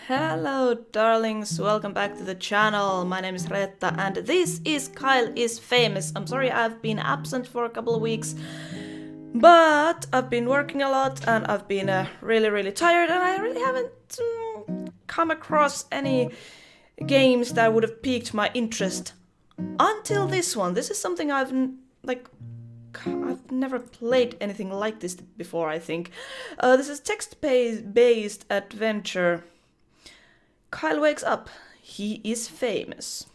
Hello darlings, welcome back to the channel. My name is Reetta and this is Kyle is Famous. I'm sorry I've been absent for a couple of weeks, but I've been working a lot and I've been really tired and I really haven't come across any games that would have piqued my interest until this one. This is something I've never played anything like this before, I think. This is text-based adventure. Kyle wakes up. He is famous.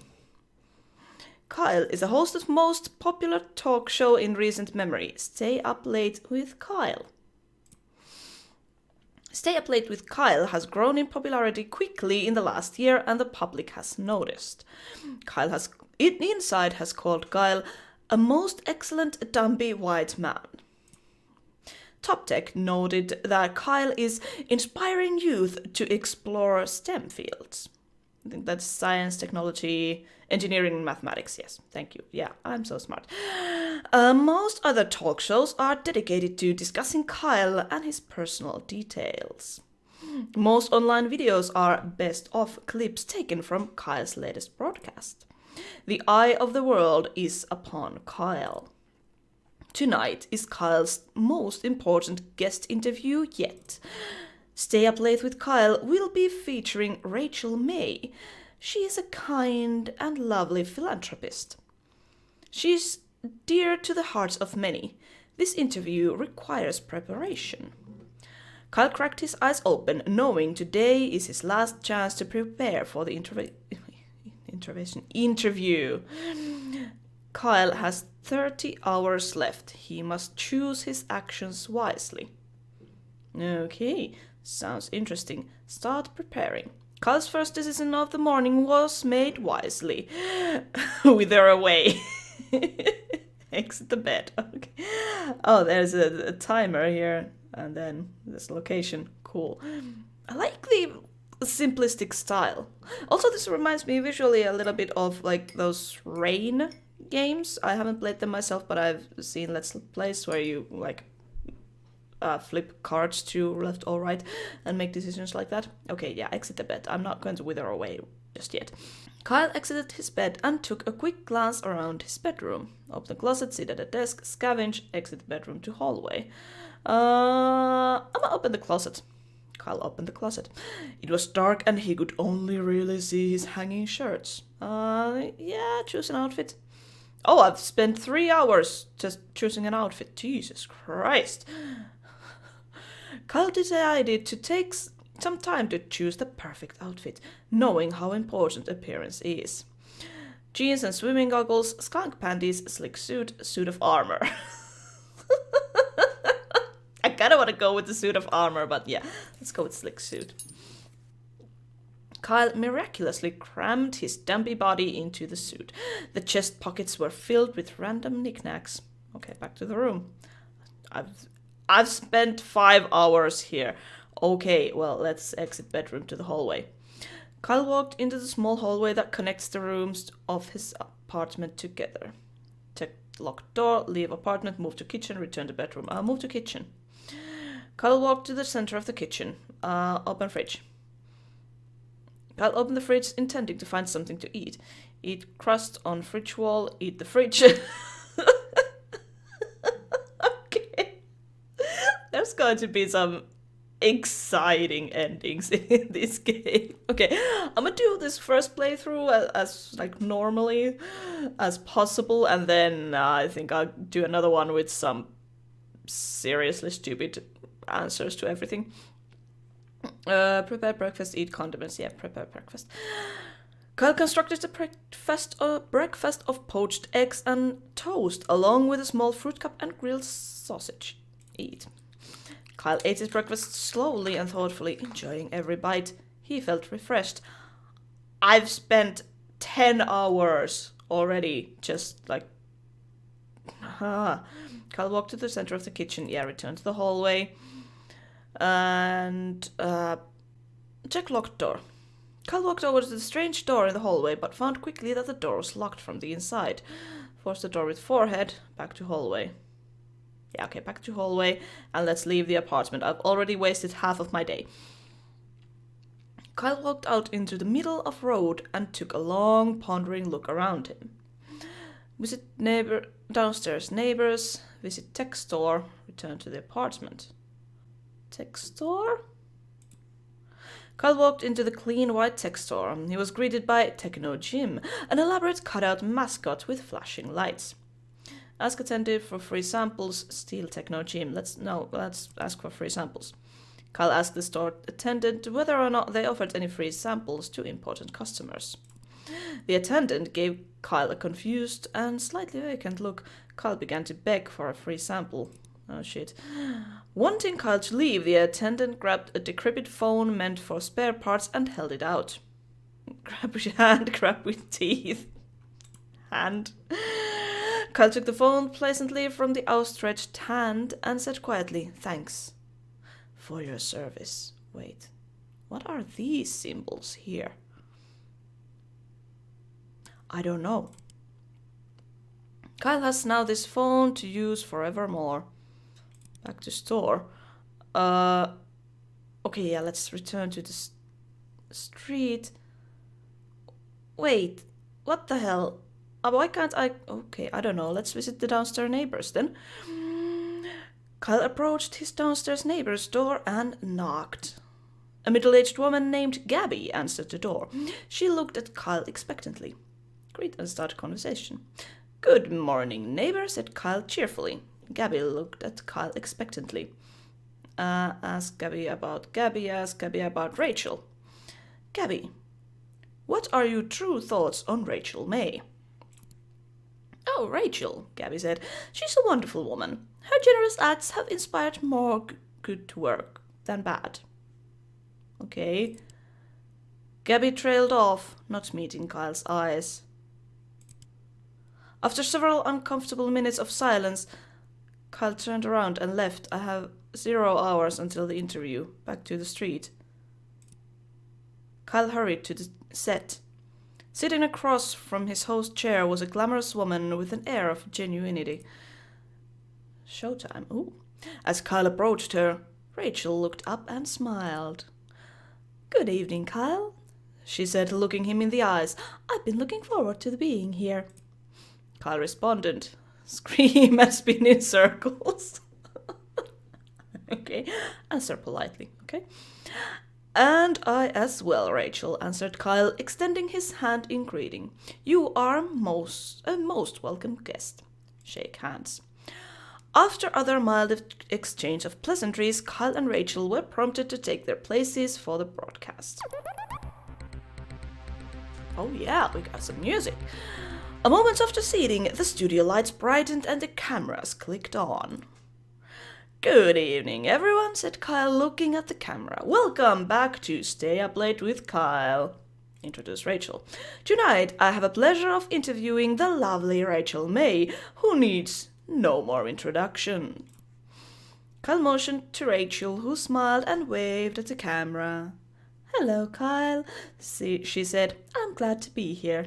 Kyle is the host of most popular talk show in recent memory, Stay Up Late with Kyle. Stay Up Late with Kyle has grown in popularity quickly in the last year and the public has noticed. Inside has called Kyle a most excellent dumpy white man. Top Tech noted that Kyle is inspiring youth to explore STEM fields. I think that's science, technology, engineering, and mathematics. Yes, thank you. Yeah, I'm so smart. Most other talk shows are dedicated to discussing Kyle and his personal details. Most online videos are best of clips taken from Kyle's latest broadcast. The eye of the world is upon Kyle. Tonight is Kyle's most important guest interview yet. Stay Up Late with Kyle will be featuring Rachel May. She is a kind and lovely philanthropist. She's dear to the hearts of many. This interview requires preparation. Kyle cracked his eyes open, knowing today is his last chance to prepare for the interview. Kyle has 30 hours left. He must choose his actions wisely. Okay, sounds interesting. Start preparing. Kyle's first decision of the morning was made wisely. Wither away. Exit the bed. Okay. Oh, there's a timer here, and then this location. Cool. I like the simplistic style. Also, this reminds me visually a little bit of like those Rain games. I haven't played them myself, but I've seen Let's Plays where you like flip cards to left or right and make decisions like that. Okay, yeah, exit the bed. I'm not going to wither away just yet. Kyle exited his bed and took a quick glance around his bedroom. Open the closet, sit at a desk, scavenge, exit the bedroom to hallway. I'm gonna open the closet. Kyle opened the closet. It was dark and he could only really see his hanging shirts. Yeah, choose an outfit. Oh, I've spent 3 hours just choosing an outfit. Jesus Christ. Kyle decided to take some time to choose the perfect outfit, knowing how important appearance is. Jeans and swimming goggles, skunk panties, slick suit, suit of armor. I kinda want to go with the suit of armor, but yeah, let's go with slick suit. Kyle miraculously crammed his dumpy body into the suit. The chest pockets were filled with random knickknacks. Okay, back to the room. I've spent 5 hours here. Okay, well, let's exit bedroom to the hallway. Kyle walked into the small hallway that connects the rooms of his apartment together. Check locked door, leave apartment, move to kitchen, return to bedroom. Move to kitchen. Kyle walked to the center of the kitchen. Open fridge. Kyle opened the fridge, intending to find something to eat. Eat crust on fridge wall, eat the fridge. Okay. There's going to be some exciting endings in this game. Okay, I'm gonna do this first playthrough as like normally as possible, and then I think I'll do another one with some seriously stupid answers to everything. Prepare breakfast, eat condiments. Yeah, prepare breakfast. Kyle constructed a breakfast of poached eggs and toast, along with a small fruit cup and grilled sausage. Eat. Kyle ate his breakfast slowly and thoughtfully, enjoying every bite. He felt refreshed. I've spent 10 hours already, just like... Kyle walked to the center of the kitchen. Yeah, returned to the hallway. And check locked door. Kyle walked over to the strange door in the hallway, but found quickly that the door was locked from the inside. Forced the door with forehead, back to hallway. Yeah, okay, back to hallway, and let's leave the apartment. I've already wasted half of my day. Kyle walked out into the middle of the road and took a long, pondering look around him. Visit downstairs neighbors, visit tech store, return to the apartment. Tech store? Kyle walked into the clean white tech store. He was greeted by Techno Jim, an elaborate cutout mascot with flashing lights. Ask attendant for free samples, steal Techno Jim. Let's ask for free samples. Kyle asked the store attendant whether or not they offered any free samples to important customers. The attendant gave Kyle a confused and slightly vacant look. Kyle began to beg for a free sample. Oh shit. Wanting Kyle to leave, the attendant grabbed a decrepit phone meant for spare parts and held it out. Hand grab with teeth. Hand. Kyle took the phone pleasantly from the outstretched hand and said quietly, "Thanks for your service." Wait, what are these symbols here? I don't know. Kyle has now this phone to use forevermore. Back to store. Okay, yeah, let's return to the street. Wait, what the hell? Why can't I? Okay, I don't know. Let's visit the downstairs neighbors then. Kyle approached his downstairs neighbor's door and knocked. A middle-aged woman named Gabby answered the door. She looked at Kyle expectantly. Greet and start conversation. "Good morning, neighbor," said Kyle cheerfully. Gabby looked at Kyle expectantly. Ask Gabby about Rachel. "Gabby, what are your true thoughts on Rachel May?" "Oh, Rachel," Gabby said. "She's a wonderful woman. Her generous acts have inspired more good work than bad." Okay. Gabby trailed off, not meeting Kyle's eyes. After several uncomfortable minutes of silence, Kyle turned around and left. "I have 0 hours until the interview. Back to the street." Kyle hurried to the set. Sitting across from his host's chair was a glamorous woman with an air of genuinity. Showtime, ooh. As Kyle approached her, Rachel looked up and smiled. "Good evening, Kyle," she said, looking him in the eyes. "I've been looking forward to being here." Kyle responded, "Scream and spin in circles." Okay, answer politely, okay? "And I as well, Rachel," answered Kyle, extending his hand in greeting. "You are a most welcome guest." Shake hands. After other mild exchange of pleasantries, Kyle and Rachel were prompted to take their places for the broadcast. Oh yeah, we got some music. A moment after seating, the studio lights brightened and the cameras clicked on. "Good evening, everyone," said Kyle, looking at the camera. "Welcome back to Stay Up Late with Kyle," introduced Rachel. "Tonight, I have the pleasure of interviewing the lovely Rachel May, who needs no more introduction." Kyle motioned to Rachel, who smiled and waved at the camera. "Hello, Kyle," she said. "I'm glad to be here."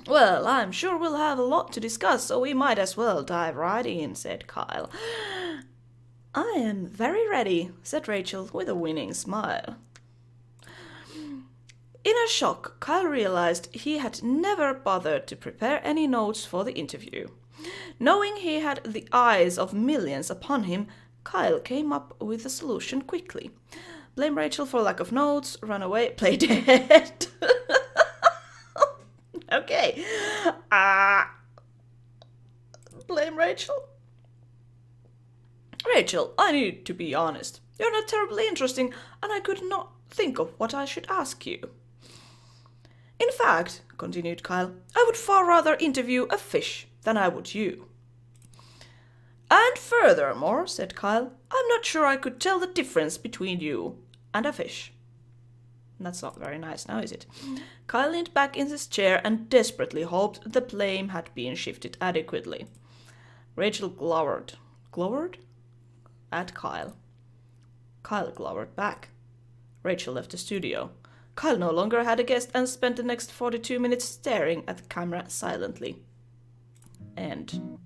"Well, I'm sure we'll have a lot to discuss, so we might as well dive right in," said Kyle. "I am very ready," said Rachel with a winning smile. In a shock, Kyle realized he had never bothered to prepare any notes for the interview. Knowing he had the eyes of millions upon him, Kyle came up with a solution quickly. Blame Rachel for lack of notes, run away, play dead. Okay. Blame Rachel? "Rachel, I need to be honest. You're not terribly interesting, and I could not think of what I should ask you." "In fact," continued Kyle, "I would far rather interview a fish than I would you." "And furthermore," said Kyle, "I'm not sure I could tell the difference between you and a fish." That's not very nice now, is it? Kyle leaned back in his chair and desperately hoped the blame had been shifted adequately. Rachel glowered. Glowered? At Kyle. Kyle glowered back. Rachel left the studio. Kyle no longer had a guest and spent the next 42 minutes staring at the camera silently. End.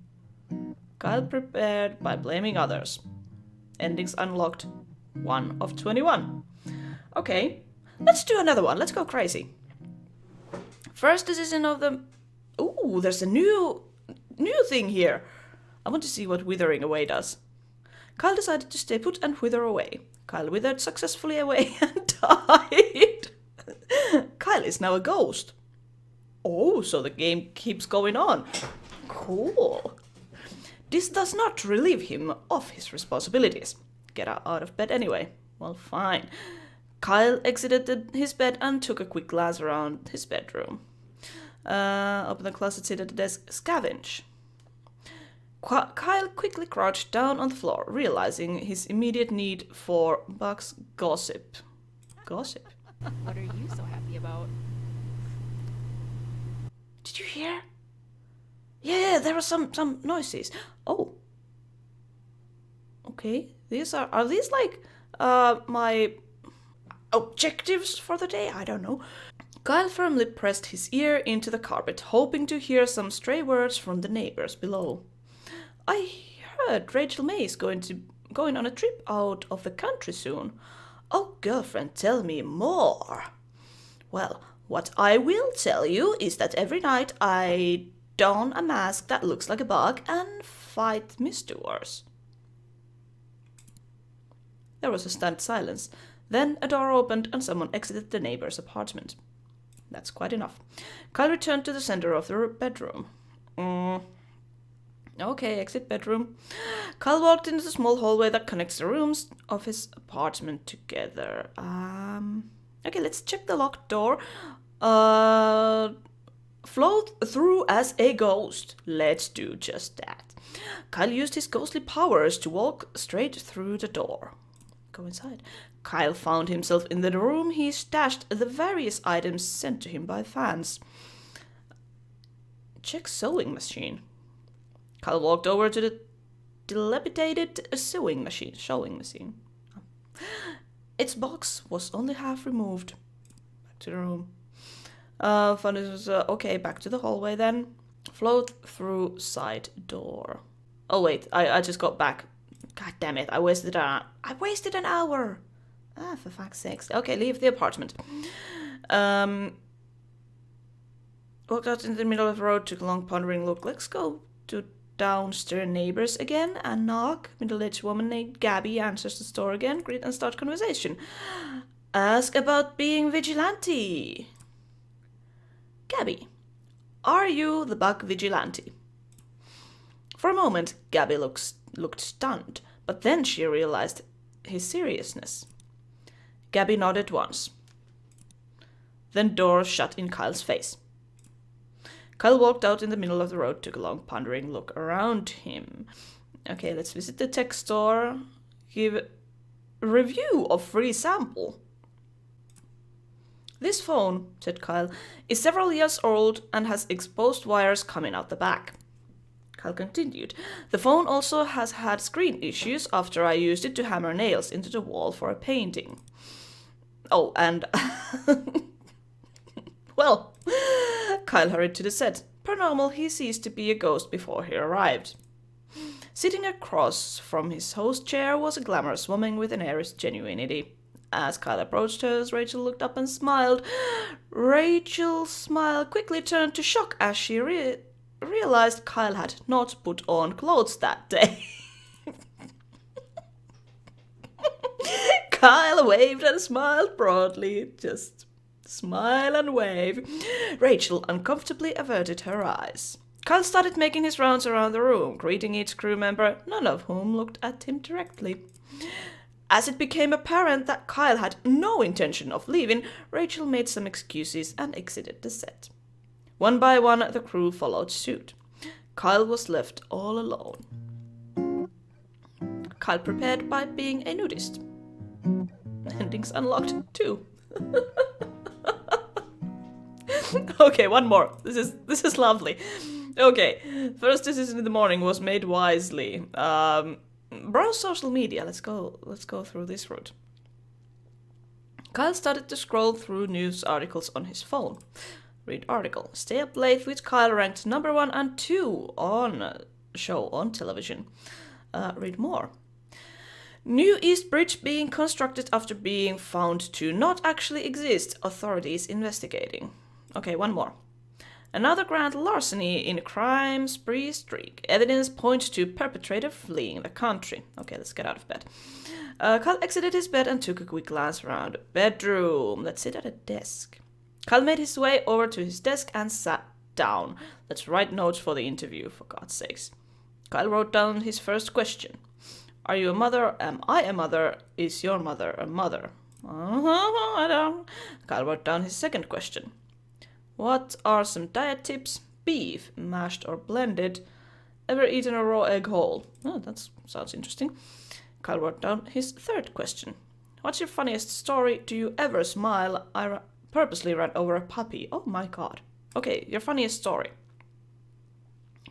Kyle prepared by blaming others. Endings unlocked. 1 of 21. Okay. Let's do another one. Let's go crazy. First decision of the... Ooh, there's a new thing here. I want to see what withering away does. Kyle decided to stay put and wither away. Kyle withered successfully away and died. Kyle is now a ghost. Oh, so the game keeps going on. Cool. This does not relieve him of his responsibilities. Get out of bed anyway. Well, fine. Kyle exited his bed and took a quick glance around his bedroom. Open the closet, sit at the desk, scavenge. Kyle quickly crouched down on the floor, realizing his immediate need for Buck's gossip. Gossip? What are you so happy about? Did you hear? Yeah, there were some noises. Oh. Okay, these are these like my objectives for the day? I don't know. Kyle firmly pressed his ear into the carpet, hoping to hear some stray words from the neighbors below. I heard Rachel May is going on a trip out of the country soon. Oh, girlfriend, tell me more. Well, what I will tell you is that every night I don a mask that looks like a bug and fight misdoers. There was a stunned silence. Then a door opened and someone exited the neighbor's apartment. That's quite enough. Kyle returned to the center of the bedroom. Okay, exit bedroom. Kyle walked into the small hallway that connects the rooms of his apartment together. Okay, let's check the locked door. Float through as a ghost. Let's do just that. Kyle used his ghostly powers to walk straight through the door. Go inside. Kyle found himself in the room he stashed the various items sent to him by fans. Check sewing machine. Kyle walked over to the dilapidated sewing machine. Its box was only half removed. Back to the room. Okay, back to the hallway then. Float through side door. Oh wait, I just got back. God damn it, I wasted an hour. Ah, for fuck's sakes. Okay, leave the apartment. Walked out in the middle of the road, took a long pondering look. Let's go to downstairs neighbors again and knock. Middle-aged woman named Gabby answers the door again. Greet and start conversation. Ask about being vigilante. Gabby, are you the bug vigilante? For a moment, Gabby looked stunned, but then she realized his seriousness. Gabby nodded once. Then door shut in Kyle's face. Kyle walked out in the middle of the road, took a long pondering look around him. Okay, let's visit the tech store. Give a review of free sample. This phone, said Kyle, is several years old and has exposed wires coming out the back. Kyle continued. The phone also has had screen issues after I used it to hammer nails into the wall for a painting. Oh, and... Well, Kyle hurried to the set. Per normal, he ceased to be a ghost before he arrived. Sitting across from his host chair was a glamorous woman with an air of genuinity. As Kyle approached her, Rachel looked up and smiled. Rachel's smile quickly turned to shock as she realized Kyle had not put on clothes that day. Kyle waved and smiled broadly. Just smile and wave. Rachel uncomfortably averted her eyes. Kyle started making his rounds around the room, greeting each crew member, none of whom looked at him directly. As it became apparent that Kyle had no intention of leaving, Rachel made some excuses and exited the set. One by one, the crew followed suit. Kyle was left all alone. Kyle prepared by being a nudist. Endings unlocked too. Okay, one more. This is lovely. Okay, first decision in the morning was made wisely. Browse social media. Let's go through this route. Kyle started to scroll through news articles on his phone. Read article. Stay up late with Kyle ranked number 1 and 2 on show on television. Read more. New East Bridge being constructed after being found to not actually exist. Authorities investigating. Okay, one more. Another grand larceny in crime spree streak. Evidence points to perpetrator fleeing the country. Okay, let's get out of bed. Kyle exited his bed and took a quick glance around the bedroom. Let's sit at a desk. Kyle made his way over to his desk and sat down. Let's write notes for the interview, for God's sakes. Kyle wrote down his first question. Are you a mother? Am I a mother? Is your mother a mother? I don't. Kyle wrote down his second question. What are some diet tips? Beef, mashed or blended. Ever eaten a raw egg whole? Oh, that sounds interesting. Kyle wrote down his third question. What's your funniest story? Do you ever smile? I purposely ran over a puppy. Oh my god. Okay, your funniest story.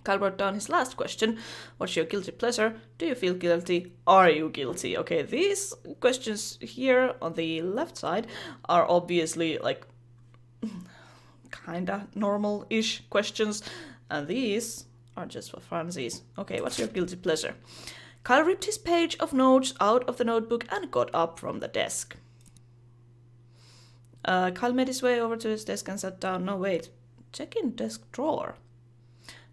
Kyle wrote down his last question. What's your guilty pleasure? Do you feel guilty? Are you guilty? Okay, these questions here on the left side are obviously like kinda normal-ish questions, and these are just for funsies. Okay, what's your guilty pleasure? Kyle ripped his page of notes out of the notebook and got up from the desk. Kyle made his way over to his desk and sat down. No, wait. Check in desk drawer.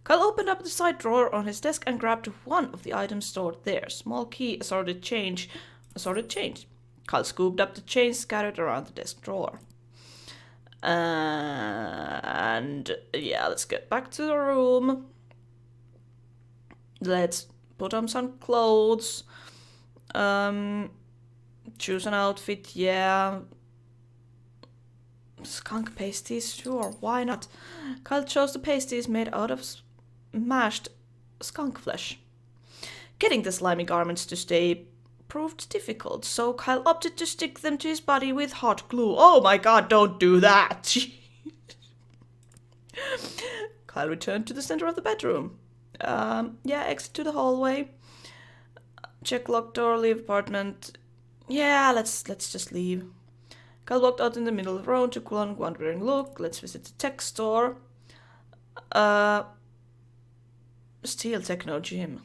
Kyle opened up the side drawer on his desk and grabbed one of the items stored there. Small key, assorted change. Kyle scooped up the change scattered around the desk drawer. And yeah, let's get back to the room. Let's put on some clothes. Choose an outfit, yeah. Skunk pasties, sure, why not? Kyle chose the pasties made out of mashed skunk flesh. Getting the slimy garments to stay proved difficult, so Kyle opted to stick them to his body with hot glue. Oh my god, don't do that! Kyle returned to the center of the bedroom. Exit to the hallway. Check locked door, leave apartment. Yeah, let's just leave. Kyle walked out in the middle of the road, took one wandering look. Let's visit the tech store. Steal Techno Gym.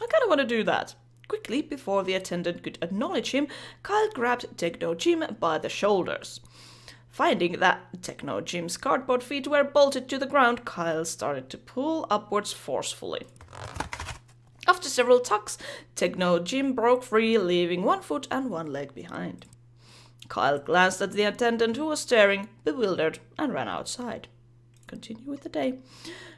I kinda wanna do that. Quickly, before the attendant could acknowledge him, Kyle grabbed Techno Jim by the shoulders. Finding that Techno Jim's cardboard feet were bolted to the ground, Kyle started to pull upwards forcefully. After several tugs, Techno Jim broke free, leaving one foot and one leg behind. Kyle glanced at the attendant, who was staring, bewildered, and ran outside. Continue with the day.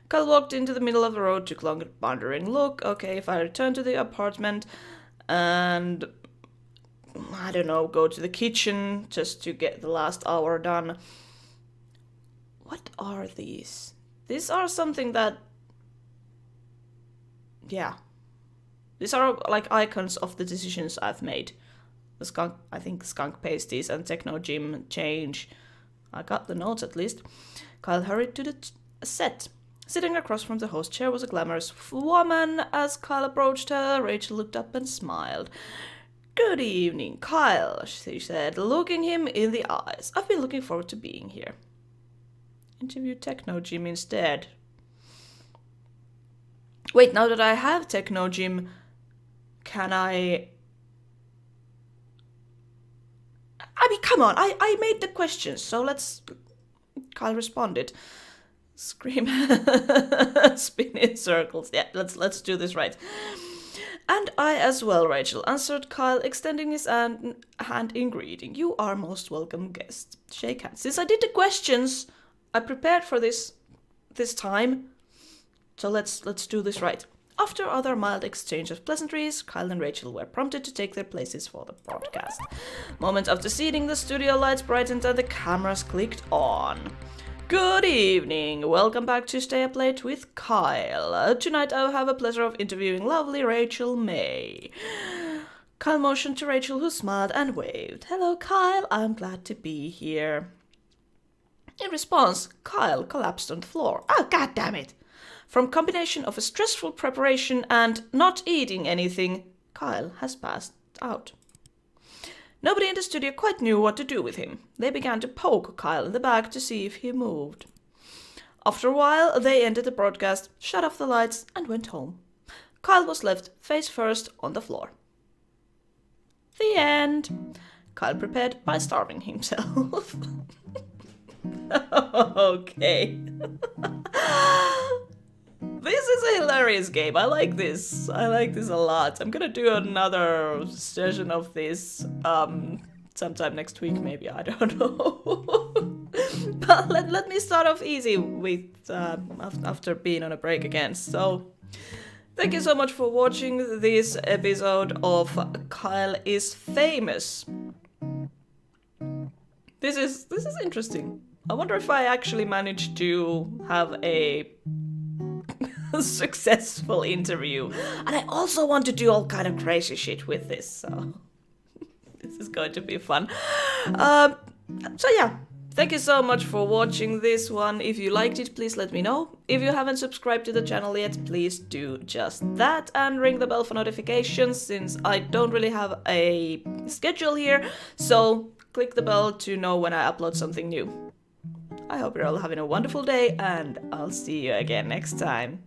Kyle walked into the middle of the road, took long wandering look. Okay, if I return to the apartment and, I don't know, go to the kitchen just to get the last hour done. What are these? These are something that, yeah. These are like icons of the decisions I've made. The skunk pasties and Techno Gym change. I got the notes at least. Kyle hurried to the set. Sitting across from the host chair was a glamorous woman. As Kyle approached her, Rachel looked up and smiled. Good evening, Kyle, she said, looking him in the eyes. I've been looking forward to being here. Interview Techno Gym instead. Wait, now that I have Techno Gym, can I mean, come on, I made the questions, so let's... Kyle responded. Scream. Spin in circles. Yeah, let's do this right. And I as well, Rachel, answered Kyle, extending his hand in greeting. You are most welcome guest. Shake hands. Since I did the questions, I prepared for this time. So let's do this right. After other mild exchange of pleasantries, Kyle and Rachel were prompted to take their places for the broadcast. Moment after seating, the studio lights brightened and the cameras clicked on. Good evening, welcome back to Stay Up Late with Kyle. Tonight I have the pleasure of interviewing lovely Rachel May. Kyle motioned to Rachel, who smiled and waved. Hello, Kyle, I'm glad to be here. In response, Kyle collapsed on the floor. Oh, god damn it! From combination of a stressful preparation and not eating anything, Kyle has passed out. Nobody in the studio quite knew what to do with him. They began to poke Kyle in the back to see if he moved. After a while, they ended the broadcast, shut off the lights, and went home. Kyle was left face first on the floor. The end. Kyle prepared by starving himself. Okay. This is a hilarious game. I like this. I like this a lot. I'm gonna do another session of this sometime next week, maybe. I don't know. But let me start off easy with after being on a break again. So, thank you so much for watching this episode of Kyle is Famous. This is interesting. I wonder if I actually managed to have a successful interview. And I also want to do all kind of crazy shit with this, so this is going to be fun. So yeah, thank you so much for watching this one. If you liked it, please let me know. If you haven't subscribed to the channel yet, please do just that and ring the bell for notifications, since I don't really have a schedule here, so click the bell to know when I upload something new. I hope you're all having a wonderful day, and I'll see you again next time.